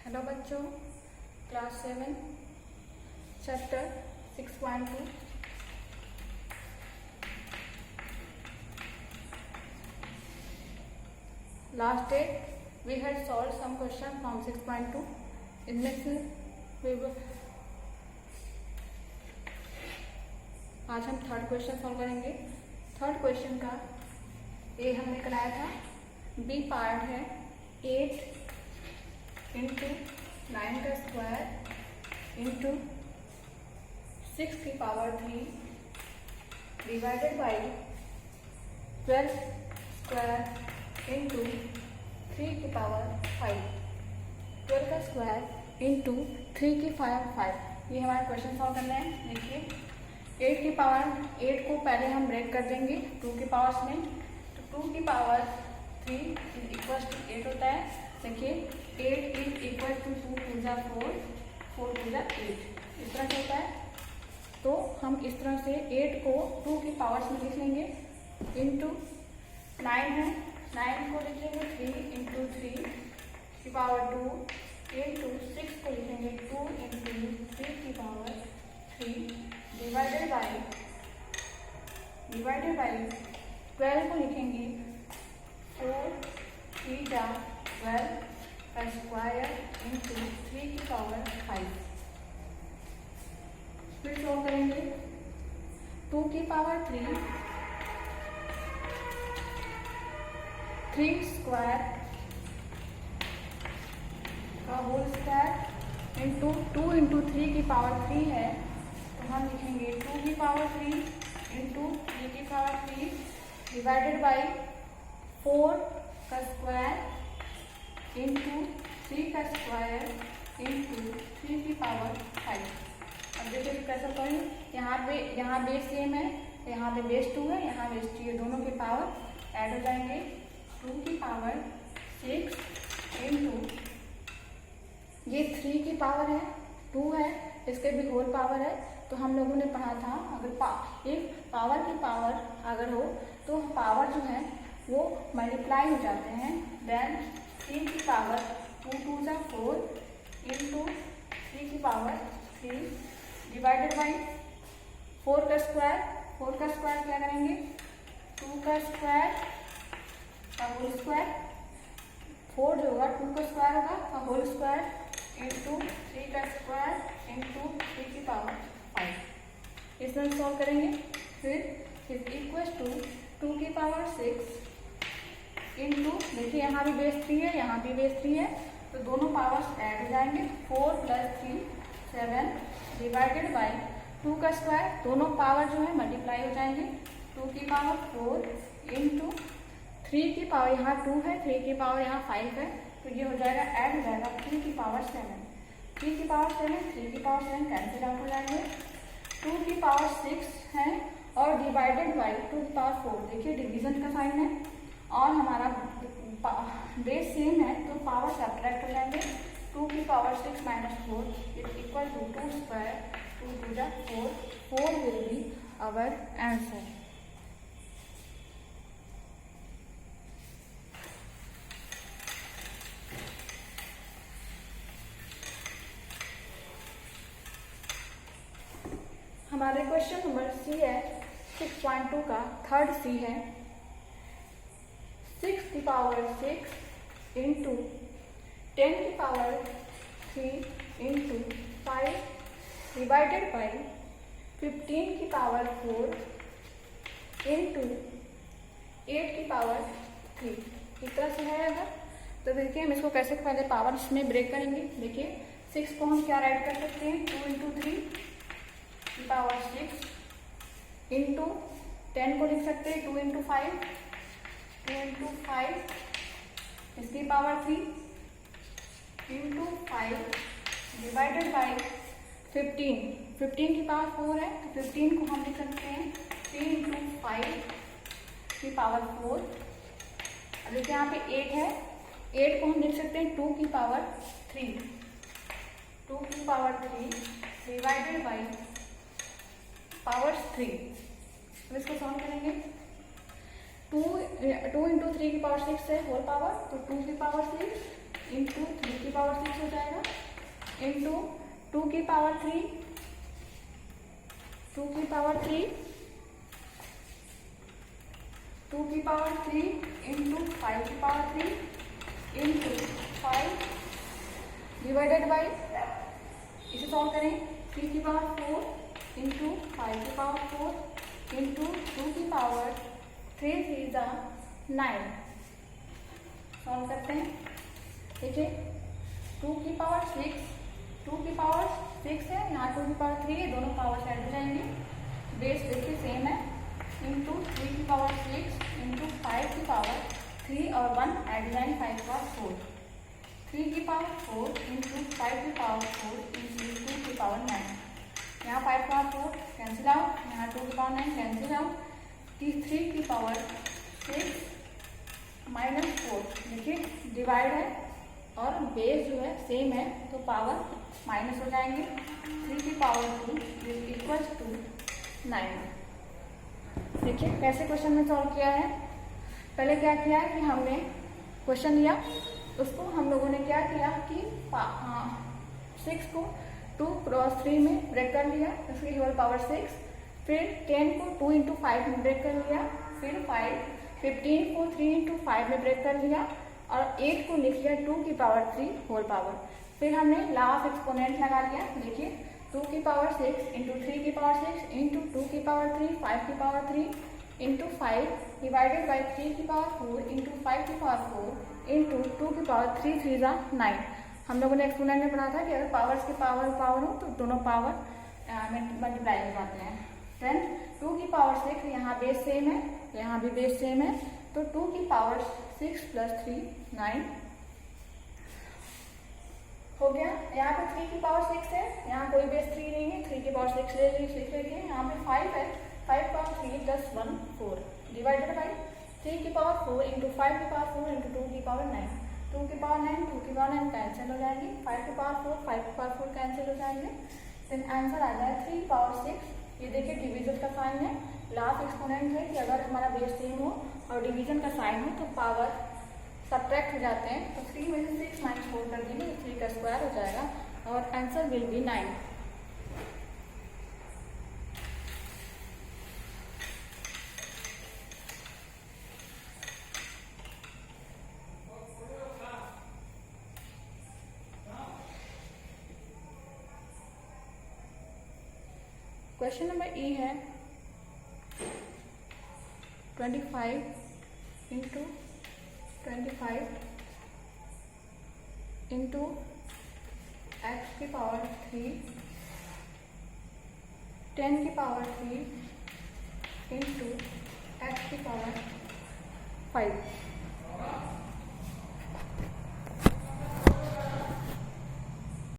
Hello बच्चों, class 7 chapter 6.2 last day we had solve some question from 6.2। इनमें से आज हम थर्ड क्वेश्चन सॉल्व करेंगे। थर्ड क्वेश्चन का ए हमने कराया था, बी पार्ट है 8 इंटू 9 का स्क्वायर इंटू 6 की power 3 divided by 12 square into 3 की पावर 5। 12 का स्क्वायर इंटू 3 की पावर 5, ये हमारा क्वेश्चन सॉल्व करना है। देखिए 8 की पावर 8 को पहले हम ब्रेक कर देंगे 2 की पावर्स में, तो 2 की पावर 3 इक्वल टू 8 होता है। देखिए 8 इज इक्वल टू 2 टू जा 4, 4 टू जा 8, इस तरह से होता है। तो हम इस तरह से 8 को 2 की पावर्स में लिख लेंगे इंटू 9 है, 9 को लिख लेंगे 3 इंटू 3 की पावर 2 इंटू 6 को लिखेंगे 2 इंटू 3 की पावर 3 डिवाइडेड बाई 12 को लिखेंगे 4 3 जा 12 का स्क्वायर इंटू 3 की पावर 5। फिर सॉल्व करेंगे 2 की पावर 3 स्क्वायर का होल स्क्वायर इंटू 2 इंटू 3 की पावर 3 है, तो हम लिखेंगे 2 की पावर 3 इंटू 3 की पावर 3 डिवाइडेड बाई 4 का स्क्वायर इंटू 3 का स्क्वायर इंटू 3 की पावर 5। अब देखिए कैसे करेंगे, यहाँ बेस सेम है, यहाँ पे बेस 2 है, यहाँ बेस 3 है, दोनों के पावर ऐड हो जाएंगे। 2 की पावर 6 इंटू ये 3 की पावर है 2 है, इसके भी होल पावर है। तो हम लोगों ने पढ़ा था अगर एक पावर की पावर अगर हो तो पावर जो है वो मल्टीप्लाई हो जाते हैं। देन 3 की पावर 2 टू जा 4 इंटू 3 की पावर 3 डिवाइडेड बाई 4 का स्क्वायर। 4 का स्क्वायर क्या करेंगे, 2 का स्क्वायर का होल स्क्वायर, 4 जो होगा 2 का स्क्वायर होगा का होल स्क्वायर इंटू 3 का स्क्वायर इंटू 3 की पावर 5। इस तरह सॉल्व करेंगे। फिर इज इक्वल टू 2 की पावर 6 इंटू, देखिए यहाँ भी बेस 3 है, यहाँ भी बेस 3 है, तो दोनों पावर्स ऐड हो जाएंगे। 4 प्लस 3 7 डिवाइडेड बाई 2 का स्क्वायर, दोनों पावर जो है मल्टीप्लाई हो जाएंगे। 2 की पावर 4 इंटू 3 की पावर यहाँ 2 है, 3 की पावर यहाँ 5 है, तो ये हो जाएगा ऐड हो जाएगा 3 की पावर 7। 3 की पावर 7 3 की पावर 7 कैंसिल आउट हो जाएंगे। 2 की पावर 6 है और डिवाइडेड बाई 2 की पावर 4, देखिए डिवीजन का साइन है और हमारा बेस सेम है तो पावर सब्ट्रैक्ट हो जाएंगे। 2 की power 6 minus 4 is equal to 2 square 2 टू जा 4 विल बी आवर आंसर। हमारे क्वेश्चन नंबर सी है 6.2 का, थर्ड सी है 6 की पावर 6 इंटू 10 की पावर 3 इंटू 5 डिवाइडेड बाई 15 की पावर 4 इंटू 8 की पावर 3। इस तरह से है। अगर तो देखिए हम इसको कैसे पहले पावर में ब्रेक करेंगे। देखिए 6 को हम क्या राइट कर सकते हैं, 2 इंटू 3 की पावर 6 इंटू 10 को लिख सकते हैं 2 इंटू 5, 2 इंटू 5 इसकी पावर 3 इंटू 5 डिवाइडेड बाई 15 की पावर 4 है, तो 15 को हम लिख सकते हैं 3 इंटू 5 की पावर 4। अब देखिए यहाँ पे 8 है, 8 को हम लिख सकते हैं 2 की पावर 3, 2 की पावर 3 डिवाइडेड बाई पावर 3। अब इसको सॉल्व करेंगे। 2 इंटू 3 की पावर 6 है होल पावर, तो 2 की पावर 6 इंटू 3 की पावर 6 हो जाएगा, इंटू 2 की पावर 3, 2 की पावर 3, 2 की पावर 3 इंटू 5 की पावर 3 इंटू 5 डिवाइडेड बाई, इसे सॉल्व करें, 3 की पावर 4 इंटू 5 की पावर 4 इंटू 2 की पावर 3 3 जा 9, सॉल्व करते हैं। देखिए 2 की पावर 6, 2 की पावर 6 है, यहाँ 2 की पावर 3 है, दोनों पावर ऐड हो जाएंगे, बेस बिल्कुल सेम है, इंटू 3 की पावर 6 इंटू 5 की पावर 3 और 1 ऐड हो जाएंगे, 5 की पावर 4, 3 की पावर 4 इंटू 5 की पावर 4 इंटू 2 की पावर 9, यहाँ 5 की पावर 4 कैंसिल आउट, यहाँ 2 की पावर 9 कैंसिल आउट, 3 की पावर 6 माइनस 4, देखिए डिवाइड है और बेस जो है सेम है तो पावर माइनस हो जाएंगे, 3 की पावर 2 इज इक्वल टू 9। देखिए कैसे क्वेश्चन में सॉल्व किया है। पहले क्या किया है कि हमने क्वेश्चन लिया, उसको हम लोगों ने क्या किया कि 6 को 2 क्रॉस 3 में ब्रेक कर लिया, इसकी होल पावर 6, फिर 10 को 2 इंटू 5 में ब्रेक कर लिया, फिर 15 को 3 इंटू 5 में ब्रेक कर लिया और 8 को लिख लिया 2 की पावर 3 होल पावर, फिर हमने लॉ ऑफ एक्सपोनेंट लगा लिया। देखिए 2 की पावर 6 इंटू 3 की पावर 6 इंटू 2 की पावर 3, 5 की पावर 3 इंटू 5 डिवाइडेड बाई 3 की पावर 4 इंटू 5 की पावर 4 इंटू 2 की पावर 3 3 जा 9। हम लोगों ने एक्सपोनेंट में पढ़ा था कि अगर पावर्स के पावर पावर हो तो दोनों पावर मल्टीप्लाई हो जाते हैं। देन 2 की पावर 6, यहाँ बेस सेम है, यहाँ भी बेस सेम है, तो 2 की पावर 6 प्लस 3 9 हो गया। यहाँ पे 3 की पावर 6 है, यहाँ कोई बेस 3 नहीं है, 3 की पावर 6 ले लीजिए, यहाँ पे 5 है, 5 पावर 3 प्लस 1 4 डिवाइडेड बाई 3 की पावर 4 इंटू 5 की पावर 4 इंटू 2 की पावर 9, 2 की पावर 9, 2 की पावर 9 कैंसिल हो जाएंगे, 5 की पावर 4, 5 की पावर 4 कैंसिल हो जाएंगे, देन आंसर आ जाए 3 पावर 6। ये देखिए डिवीजन का साइन है, लास्ट एक्सपोनेंट है कि अगर हमारा बेस सेम हो और डिवीजन का साइन हो तो पावर सब्ट्रैक्ट हो जाते हैं, तो 3 में से 6 माइनस 4 कर देंगे तो 3 का स्क्वायर हो जाएगा और answer will be 9। Question number ई है 25 इंटू 25 इंटू एक्स की पावर 3 10 की पावर 3 इंटू एक्स की पावर 5।